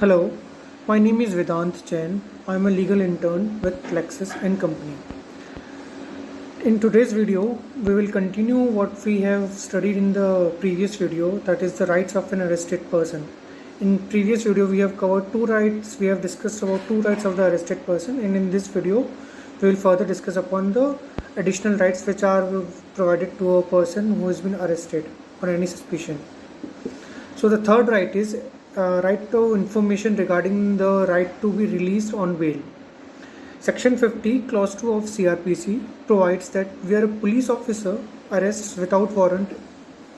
Hello, my name is Vedant Jain. I'm a legal intern with Lexis and Company. In today's video, we will continue what we have studied in the previous video, that is the rights of an arrested person. In previous video, we have covered two rights. We have discussed about two rights of the arrested person, and in this video, we will further discuss upon the additional rights which are provided to a person who has been arrested on any suspicion. So the third right is right to information regarding the right to be released on bail. Section 50, Clause 2 of CRPC provides that where a police officer arrests without warrant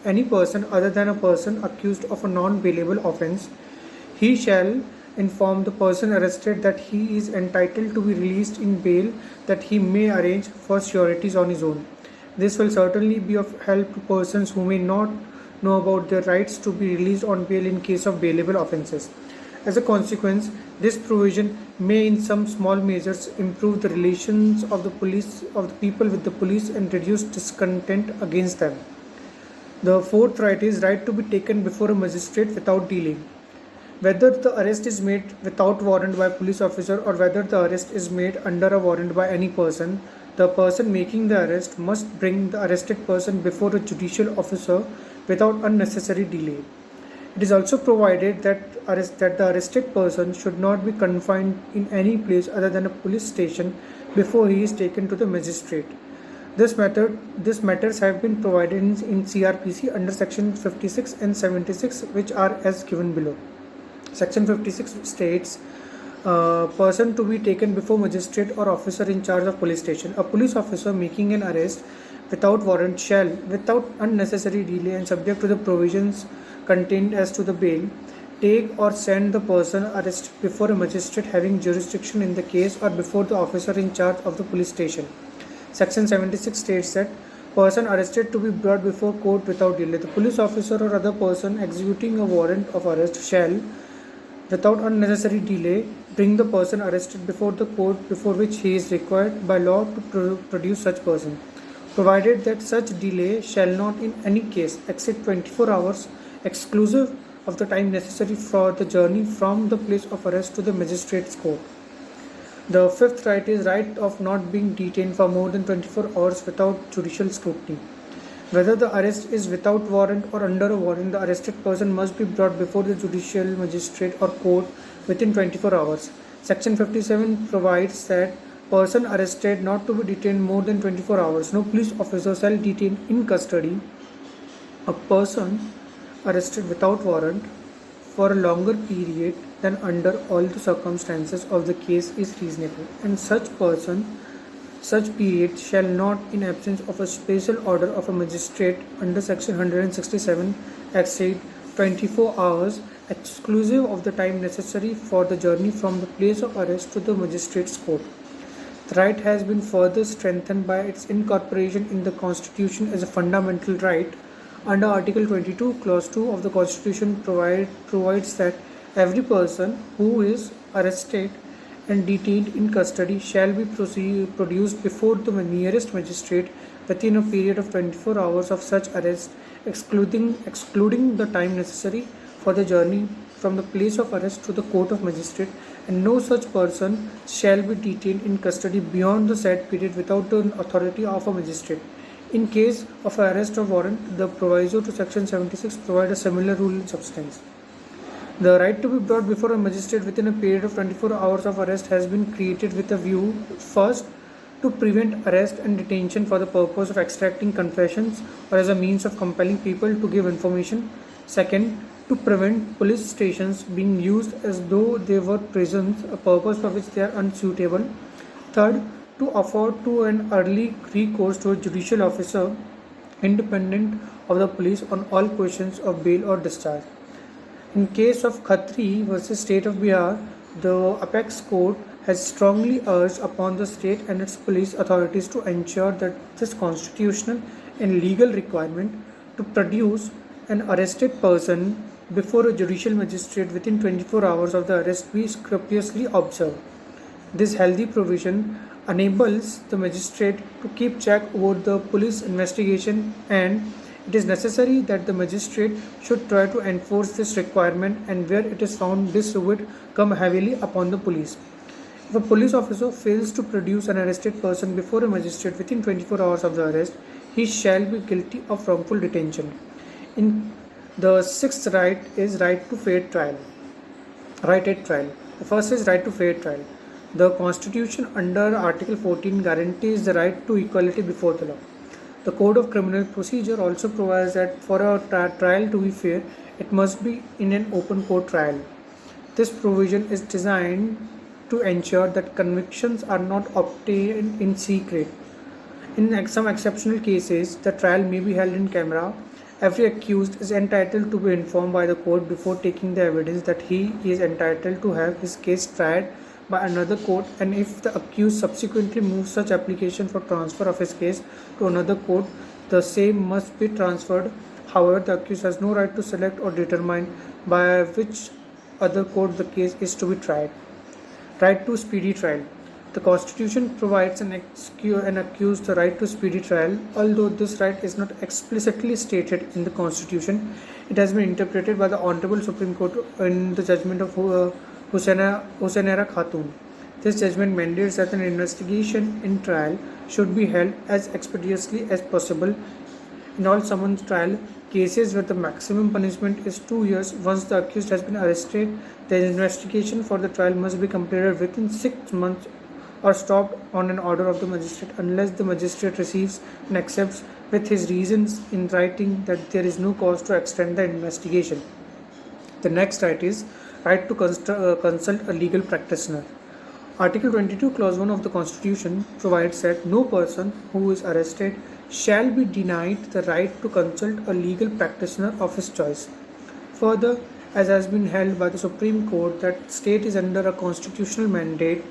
any person other than a person accused of a non-bailable offence, he shall inform the person arrested that he is entitled to be released in bail, that he may arrange for sureties on his own. This will certainly be of help to persons who may not know about their rights to be released on bail in case of bailable offences. As a consequence, this provision may in some small measures improve the relations of the people with the police and reduce discontent against them. The fourth right is right to be taken before a magistrate without delay. Whether the arrest is made without warrant by a police officer or whether the arrest is made under a warrant by any person, the person making the arrest must bring the arrested person before a judicial officer without unnecessary delay. It is also provided that the arrested person should not be confined in any place other than a police station before he is taken to the magistrate. These matters have been provided in CRPC under Section 56 and 76, which are as given below. Section 56 states, person to be taken before magistrate or officer in charge of police station. A police officer making an arrest without warrant shall, without unnecessary delay and subject to the provisions contained as to the bail, take or send the person arrested before a magistrate having jurisdiction in the case or before the officer in charge of the police station. Section 76 states that person arrested to be brought before court without delay. The police officer or other person executing a warrant of arrest shall, without unnecessary delay, bring the person arrested before the court before which he is required by law to produce such person, provided that such delay shall not in any case exceed 24 hours, exclusive of the time necessary for the journey from the place of arrest to the magistrate's court. The fifth right is right of not being detained for more than 24 hours without judicial scrutiny. Whether the arrest is without warrant or under a warrant, the arrested person must be brought before the judicial magistrate or court within 24 hours. Section 57 provides that person arrested not to be detained more than 24 hours. No police officer shall detain in custody a person arrested without warrant for a longer period than under all the circumstances of the case is reasonable, and such period shall not, in absence of a special order of a magistrate under Section 167, exceed 24 hours, exclusive of the time necessary for the journey from the place of arrest to the magistrate's court. The right has been further strengthened by its incorporation in the Constitution as a fundamental right. Under Article 22, Clause 2 of the Constitution provides that every person who is arrested and detained in custody shall be produced before the nearest magistrate within a period of 24 hours of such arrest, excluding the time necessary for the journey from the place of arrest to the court of magistrate, and no such person shall be detained in custody beyond the said period without the authority of a magistrate. In case of arrest or warrant, the proviso to Section 76 provide a similar rule in substance. The right to be brought before a magistrate within a period of 24 hours of arrest has been created with a view, first, to prevent arrest and detention for the purpose of extracting confessions or as a means of compelling people to give information. Second, to prevent police stations being used as though they were prisons, a purpose for which they are unsuitable. Third, to afford to an early recourse to a judicial officer independent of the police on all questions of bail or discharge. In case of Khatri versus State of Bihar, the Apex Court has strongly urged upon the state and its police authorities to ensure that this constitutional and legal requirement to produce an arrested person before a judicial magistrate within 24 hours of the arrest be scrupulously observed. This healthy provision enables the magistrate to keep check over the police investigation and It is necessary that the magistrate should try to enforce this requirement, and where it is found, this would come heavily upon the police. If a police officer fails to produce an arrested person before a magistrate within 24 hours of the arrest, he shall be guilty of wrongful detention. In the sixth right is right to fair trial. Right at trial. The first is right to fair trial. The Constitution under Article 14 guarantees the right to equality before the law. The Code of Criminal Procedure also provides that for a trial to be fair, it must be in an open court trial. This provision is designed to ensure that convictions are not obtained in secret. In some exceptional cases, the trial may be held in camera. Every accused is entitled to be informed by the court before taking the evidence that he is entitled to have his case tried by another court, and if the accused subsequently moves such application for transfer of his case to another court, the same must be transferred. However, the accused has no right to select or determine by which other court the case is to be tried. Right to speedy trial. The Constitution provides an accused the right to speedy trial. Although this right is not explicitly stated in the Constitution, it has been interpreted by the Honorable Supreme Court in the judgment of Husainara Khatun. This judgment mandates that an investigation in trial should be held as expeditiously as possible. In all summons trial cases where the maximum punishment is 2 years, once the accused has been arrested, the investigation for the trial must be completed within 6 months or stopped on an order of the magistrate, unless the magistrate receives and accepts with his reasons in writing that there is no cause to extend the investigation. The next right is right to consult a legal practitioner. Article 22, Clause 1 of the Constitution provides that no person who is arrested shall be denied the right to consult a legal practitioner of his choice. Further, as has been held by the Supreme Court, that state is under a constitutional mandate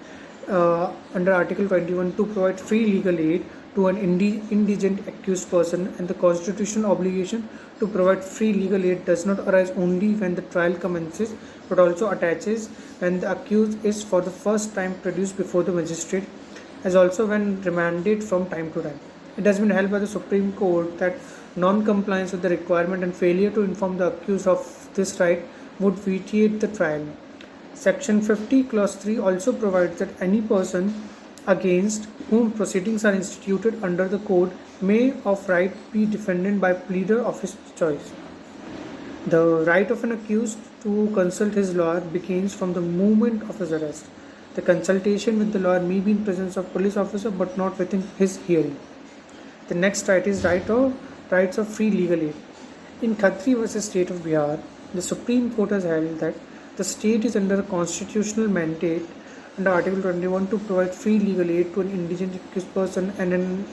under Article 21 to provide free legal aid to an indigent accused person, and the constitutional obligation to provide free legal aid does not arise only when the trial commences, but also attaches when the accused is for the first time produced before the magistrate, as also when remanded from time to time. It has been held by the Supreme Court that non-compliance with the requirement and failure to inform the accused of this right would vitiate the trial. Section 50, Clause 3 also provides that any person against whom proceedings are instituted under the code may of right be defended by pleader of his choice. The right of an accused to consult his lawyer begins from the moment of his arrest. The consultation with the lawyer may be in presence of police officer but not within his hearing. The next right is rights of free legal aid. In Khatri versus State of Bihar, the Supreme Court has held that the state is under a constitutional mandate under Article 21 to provide free legal aid to an indigent accused person, and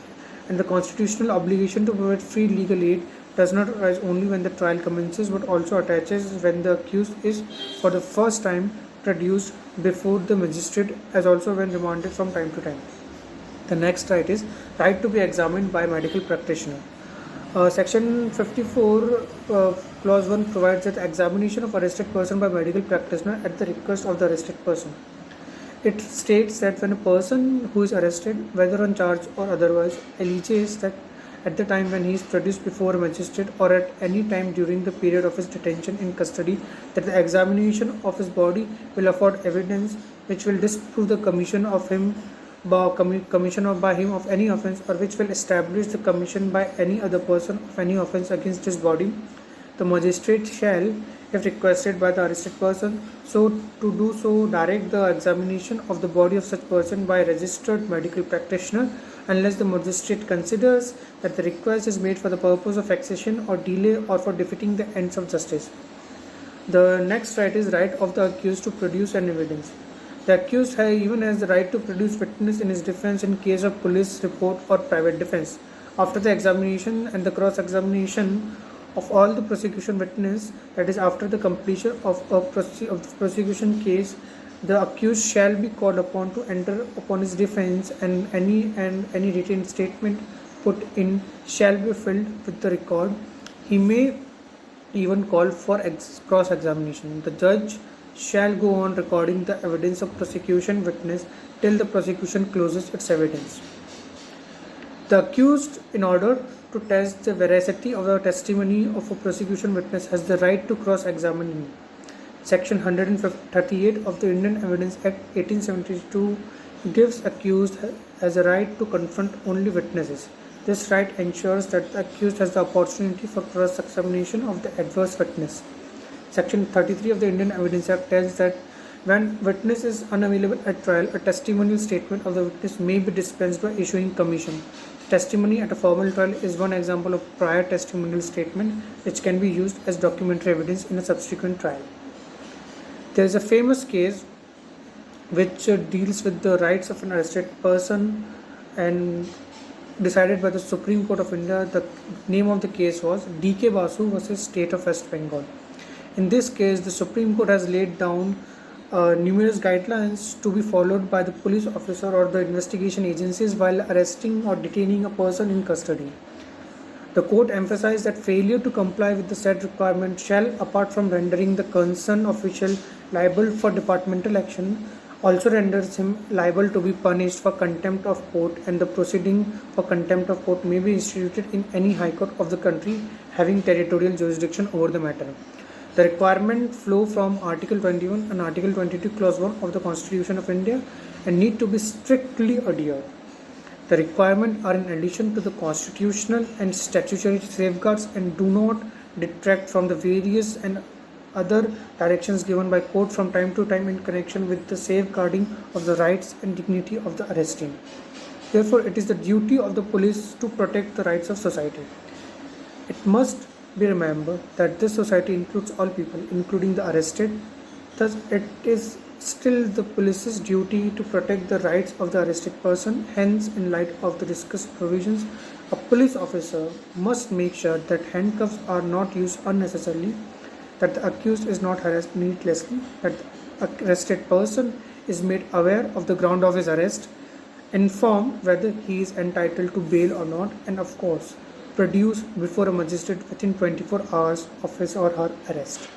the constitutional obligation to provide free legal aid does not arise only when the trial commences, but also attaches when the accused is for the first time produced before the magistrate, as also when remanded from time to time. The next right is right to be examined by medical practitioner. Section 54, Clause 1 provides that examination of arrested person by medical practitioner at the request of the arrested person. It states that when a person who is arrested, whether on charge or otherwise, alleges that at the time when he is produced before a magistrate or at any time during the period of his detention in custody, that the examination of his body will afford evidence which will disprove the commission of him by him of any offence, or which will establish the commission by any other person of any offence against his body, the magistrate shall, if requested by the arrested person, so to do so direct the examination of the body of such person by a registered medical practitioner, unless the magistrate considers that the request is made for the purpose of vexation or delay or for defeating the ends of justice. The next right is right of the accused to produce an evidence. The accused even has the right to produce witness in his defense in case of police report or private defense. After the examination and the cross-examination of all the prosecution witness, that is after the completion of the prosecution case, the accused shall be called upon to enter upon his defense, and any written statement put in shall be filled with the record. He may even call for cross-examination. The judge shall go on recording the evidence of prosecution witness till the prosecution closes its evidence. The accused, in order to test the veracity of the testimony of a prosecution witness has the right to cross-examine him. Section 138 of the Indian Evidence Act 1872 gives accused as a right to confront only witnesses. This right ensures that the accused has the opportunity for cross-examination of the adverse witness. Section 33 of the Indian Evidence Act tells that when witness is unavailable at trial, a testimonial statement of the witness may be dispensed by issuing commission. Testimony at a formal trial is one example of prior testimonial statement which can be used as documentary evidence in a subsequent trial. There is a famous case which deals with the rights of an arrested person and decided by the Supreme Court of India. The name of the case was D.K. Basu versus State of West Bengal. In this case, the Supreme Court has laid down numerous guidelines to be followed by the police officer or the investigation agencies while arresting or detaining a person in custody. The court emphasized that failure to comply with the said requirement shall, apart from rendering the concerned official liable for departmental action, also renders him liable to be punished for contempt of court, and the proceeding for contempt of court may be instituted in any high court of the country having territorial jurisdiction over the matter. The requirement flow from Article 21 and Article 22 Clause 1 of the Constitution of India and need to be strictly adhered. The requirements are in addition to the constitutional and statutory safeguards and do not detract from the various and other directions given by court from time to time in connection with the safeguarding of the rights and dignity of the arrestee. Therefore, it is the duty of the police to protect the rights of society. It must be remembered that this society includes all people, including the arrested. Thus, it is still the police's duty to protect the rights of the arrested person. Hence, in light of the discussed provisions, a police officer must make sure that handcuffs are not used unnecessarily, that the accused is not harassed needlessly, that the arrested person is made aware of the ground of his arrest, informed whether he is entitled to bail or not, and of course, produced before a magistrate within 24 hours of his or her arrest.